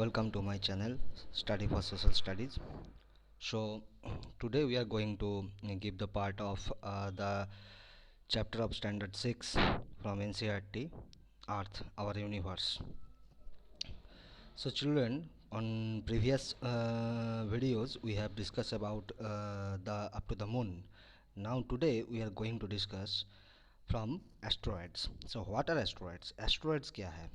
Welcome to my channel Study for Social Studies. So today we are going to give the part of the chapter of Standard 6 from NCERT, Earth, our universe. So children, on previous videos we have discussed about the up to the moon. Now today we are going to discuss from asteroids. So what are asteroids? Asteroids क्या है?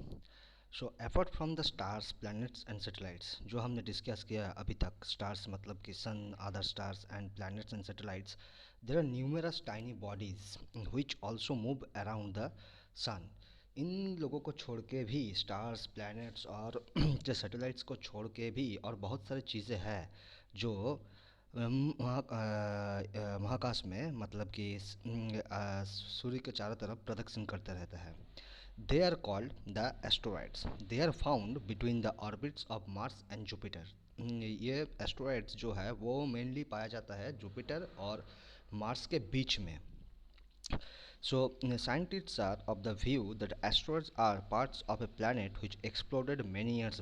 So apart from the stars planets and satellites जो हमने discuss किया अभी तक stars मतलब कि sun other stars and planets and satellites there are numerous tiny bodies which also move around the sun in लोगों को छोड़ के भी स्टार्स प्लैनेट्स और जो सैटेलाइट्स को छोड़ के भी और बहुत सारी चीज़ें हैं जो महाकाश में मतलब कि सूर्य के चारों तरफ प्रदक्षिण करते रहते हैं. They are called the asteroids. They are found between the orbits of Mars and Jupiter. ये asteroids जो है वो mainly पाया जाता है जुपिटर और मार्स के बीच में. So scientists are of the view that asteroids are parts of a planet which exploded many years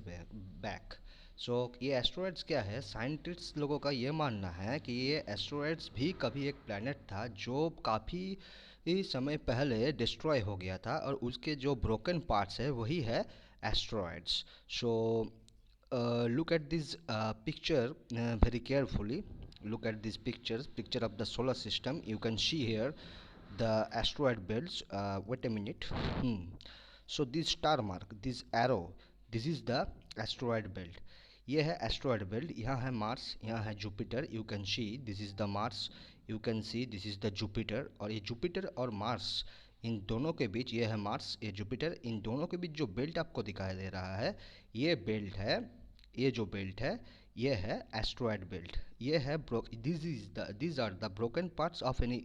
back. So ये एस्ट्रॉयड्स क्या है? साइंटिस्ट लोगों का ये मानना है कि ये एस्ट्रॉयड्स भी कभी एक प्लैनेट था जो काफ़ी समय पहले डिस्ट्रॉय हो गया था और उसके जो ब्रोकन पार्ट्स है वही है asteroids. So look at this picture very carefully. Look at this picture of the solar system. You can see here the asteroid belts. Wait a minute. So this star mark, this arrow, this is the asteroid belt. ये है asteroid belt. यहाँ है Mars, यहाँ है Jupiter. You can see this is the Mars, you can see this is the Jupiter. और ये Jupiter और Mars इन दोनों के बीच, ये है मार्स, ये जुपिटर, इन दोनों के बीच जो बेल्ट आपको दिखाई दे रहा है ये बेल्ट है. ये जो बेल्ट है ये है एस्ट्रॉयड बेल्ट. ये है this are the broken parts of any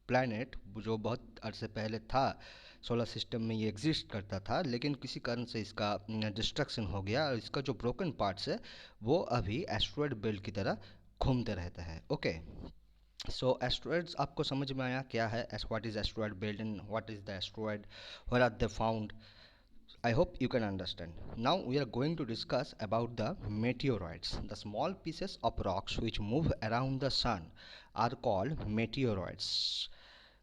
planet जो बहुत अरसे पहले था सोलर सिस्टम में, ये एग्जिस्ट करता था लेकिन किसी कारण से इसका डिस्ट्रक्शन हो गया और इसका जो ब्रोकन पार्ट्स है वो अभी एस्ट्रॉयड बेल्ट की तरह घूमते रहते हैं. ओके, सो एस्ट्रॉयड्स आपको समझ में आया क्या है, what is asteroid belt and what is the asteroid, where are they found? I hope you can understand. Now we are going to discuss about the meteoroids. The small pieces of rocks which move around the sun are called meteoroids.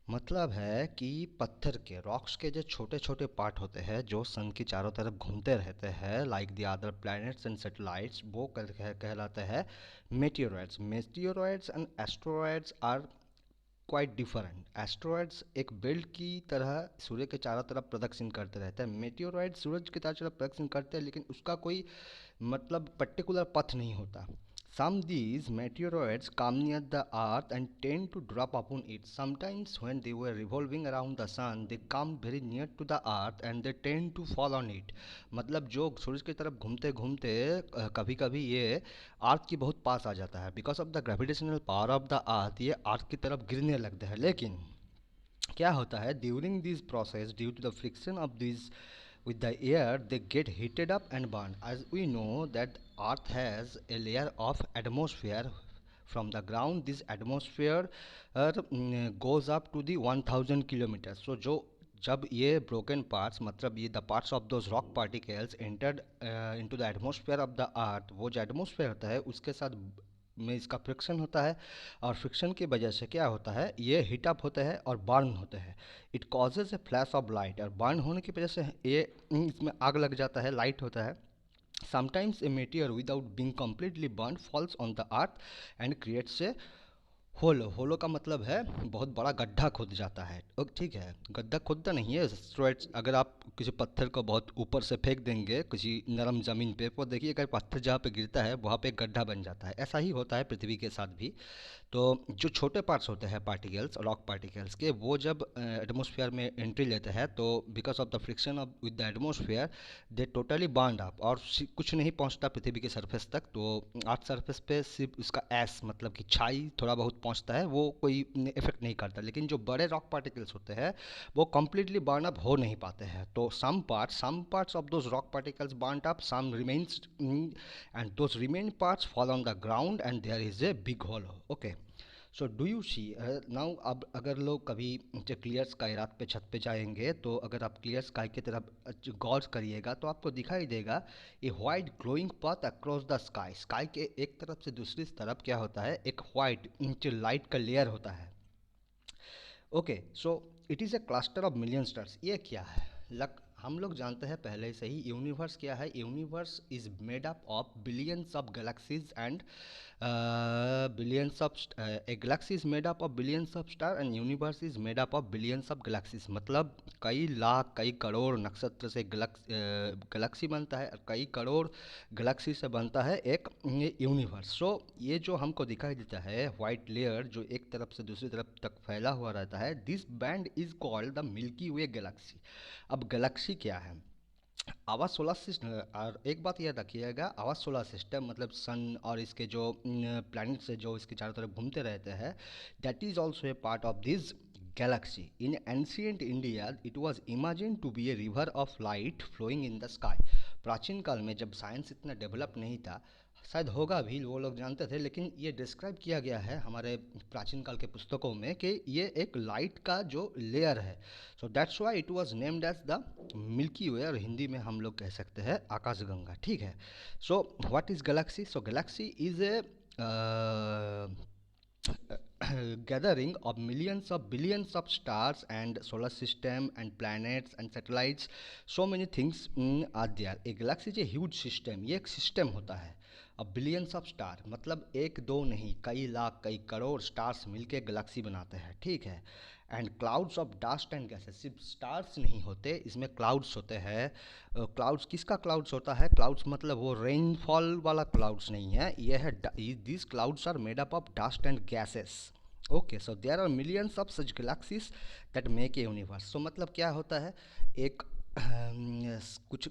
मतलब है कि पत्थर के rocks के जो छोटे छोटे part होते हैं जो सन की चारों तरफ घूमते रहते हैं like the other planets and satellites, वो कहलाते हैं meteoroids. Meteoroids and asteroids are quite different. Asteroids एक बेल्ट की तरह सूर्य के चारों तरफ प्रदक्षिण करते रहते हैं. मेटियोरॉइड सूरज के चारों तरफ प्रदक्षिण करते हैं लेकिन उसका कोई मतलब पर्टिकुलर पथ नहीं होता. Some these meteoroids come near the earth and tend to drop upon it. Sometimes when they were revolving around the sun, they come very near to the earth and they tend to fall on it. मतलब जो सूरज की तरफ घूमते घूमते कभी कभी ये अर्थ की बहुत पास आ जाता है. Because of the gravitational power of the earth ये अर्थ की तरफ गिरने लगते हैं. लेकिन क्या होता है, during this process due to the friction of this with the air they get heated up and burned. As we know that earth has a layer of atmosphere. From the ground this atmosphere goes up to the 1000 kilometers. So जो जब ये broken parts मतलब ये the parts of those rock particles entered into the atmosphere of the earth, वो जो atmosphere होता है उसके साथ में इसका फ्रिक्शन होता है और फ्रिक्शन की वजह से क्या होता है, ये हीट अप होते हैं और बर्न होते हैं. It causes A flash of light. और बर्न होने की वजह से ये इसमें आग लग जाता है, लाइट होता है. Sometimes a meteor without being completely burn falls on the earth and creates a hollow. Hollow का मतलब है बहुत बड़ा गड्ढा खोद जाता है. ठीक है, गड्ढा खोदता नहीं है एस्ट्रॉयड्स. अगर आप किसी पत्थर को बहुत ऊपर से फेंक देंगे किसी नरम ज़मीन पे, तो देखिए अगर पत्थर जहाँ पे गिरता है वहाँ पे गड्ढा बन जाता है. ऐसा ही होता है पृथ्वी के साथ भी. तो जो छोटे पार्ट्स होते हैं पार्टिकल्स, रॉक पार्टिकल्स के, वो जब एटमॉस्फेयर में एंट्री लेते हैं तो because of the friction of with the atmosphere they totally bound up और कुछ नहीं पहुंचता पृथ्वी के सरफेस तक. तो अर्थ सरफेस पे सिर्फ उसका एस मतलब कि छाई थोड़ा बहुत पहुंचता है, वो कोई इफेक्ट नहीं करता. लेकिन जो बड़े रॉक पार्टिकल्स होते हैं वो कम्प्लीटली बर्न अप हो नहीं पाते हैं. तो some parts of those rock particles burn up, some remains and those remain parts fall on the ground and there is a big hole. Okay, so do you see now, अब अगर लोग कभी clear sky रात पे छत पे जाएंगे तो अगर आप क्लियर स्काई की तरफ गौर करिएगा तो आपको दिखाई देगा a white glowing path across the sky. Sky के एक तरफ से दूसरी तरफ क्या होता है, एक वाइट लाइट का लेयर होता है। Okay, so it is a cluster of million stars. ये क्या है? हम लोग जानते हैं पहले से ही यूनिवर्स क्या है। Universe is made up of billions of galaxies and billions of A Galaxy is made up of billions of star and universe is made up of billions of galaxies. मतलब कई लाख कई करोड़ नक्षत्र से गैलेक्सी बनता है और कई करोड़ गैलेक्सी से बनता है एक यूनिवर्स। सो ये जो हमको दिखाई देता है वाइट लेयर जो एक तरफ से दूसरी तरफ तक फैला हुआ रहता है, this band is called the milky way Galaxy. अब गैलेक्सी क्या है? आवाज सोलर सिस्टम। और एक बात याद रखिएगा, आवाज सोलर सिस्टम मतलब सन और इसके जो प्लैनेट्स है जो इसके चारों तरफ घूमते रहते हैं, that is also a part of this galaxy. In ancient India it was imagine to be a river of light flowing in the sky. प्राचीन काल में जब साइंस इतना डेवलप नहीं था, शायद होगा भी, वो लोग जानते थे, लेकिन ये डिस्क्राइब किया गया है हमारे प्राचीन काल के पुस्तकों में कि ये एक लाइट का जो लेयर है। So that's why it was named as the milky way, और हिंदी में हम लोग कह सकते हैं आकाशगंगा। ठीक है। So what is Galaxy? So Galaxy is a gathering of millions of billions of stars and solar system and planets and satellites, so many things are there. A galaxy is a huge system. ये एक system होता है। अब billions of star मतलब एक दो नहीं, कई लाख कई करोड़ स्टार्स मिलके गैलेक्सी बनाते हैं। ठीक है। And clouds of dust and gases, सिर्फ स्टार्स नहीं होते, इसमें क्लाउड्स होते हैं। क्लाउड्स किसका क्लाउड्स होता है? क्लाउड्स मतलब वो रेनफॉल वाला क्लाउड्स नहीं है, ये है this clouds are made up of dust and gases. Okay, so there are millions of such galaxies that make a universe. So मतलब क्या होता है, एक कुछ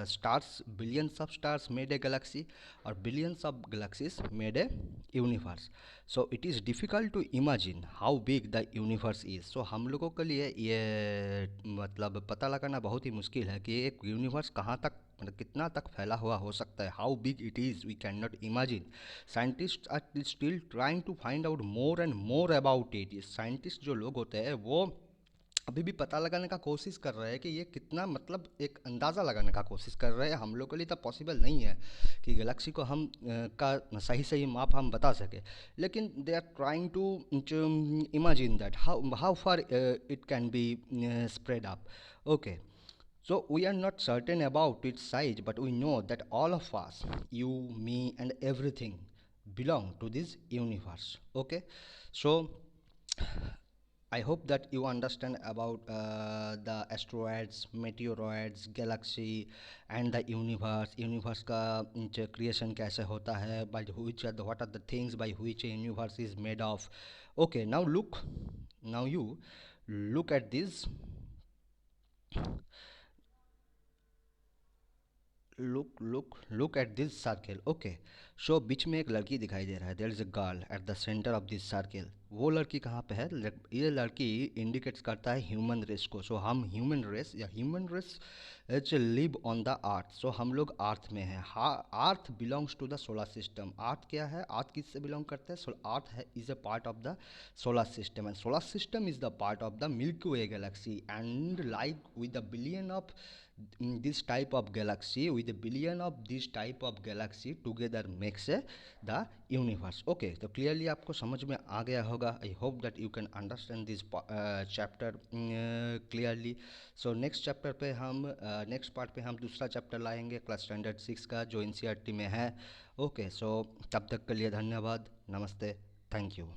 stars, billions of stars made a galaxy और billions of galaxies made a universe. So it is difficult to imagine how big the universe is. So हम लोगों के लिए ये मतलब पता लगाना बहुत ही मुश्किल है कि एक यूनिवर्स कहाँ तक मतलब कितना तक फैला हुआ हो सकता है। How big it is we can not imagine. Scientist are still trying to find out more and more about it. Scientist जो लोग होते हैं वो अभी भी पता लगाने का कोशिश कर रहे हैं कि ये कितना, मतलब एक अंदाज़ा लगाने का कोशिश कर रहे हैं। हम लोग के लिए तो पॉसिबल नहीं है कि गैलेक्सी को हम का सही सही माप हम बता सके, लेकिन they are trying to imagine that how far it can be spread up. Okay, so we are not certain about its size, but we know that all of us, you, me, and everything, belong to this universe. Okay, so I hope that you understand about the asteroids, meteoroids, galaxy, and the universe. Universe का creation कैसे होता है? By which are what are the things by which a universe is made of? Okay, now you look at this. Look at this circle. Okay, so बीच में एक लड़की दिखाई दे रहा है। There is a girl at the centre of this circle. वो लड़की कहाँ पे है? ये लड़की इंडिकेट्स करता है ह्यूमन रेस को। सो हम ह्यूमन रेस या human race is live on the earth. So हम लोग अर्थ में हैं। Earth belongs to the solar system. Earth क्या है? अर्थ किससे बिलोंग करता है? अर्थ है is a part of the solar system and solar system is the part of the milky way galaxy and like with a billion of this type of galaxy, with a billion of this type of galaxy together makes the universe. Okay, तो clearly आपको समझ में आ गया होगा। I hope that you can understand this chapter clearly. So next chapter पे हम next part पे हम दूसरा chapter लाएंगे क्लास स्टैंडर्ड 6 का जो NCERT में है। Okay, so तब तक के लिए धन्यवाद, नमस्ते, थैंक यू।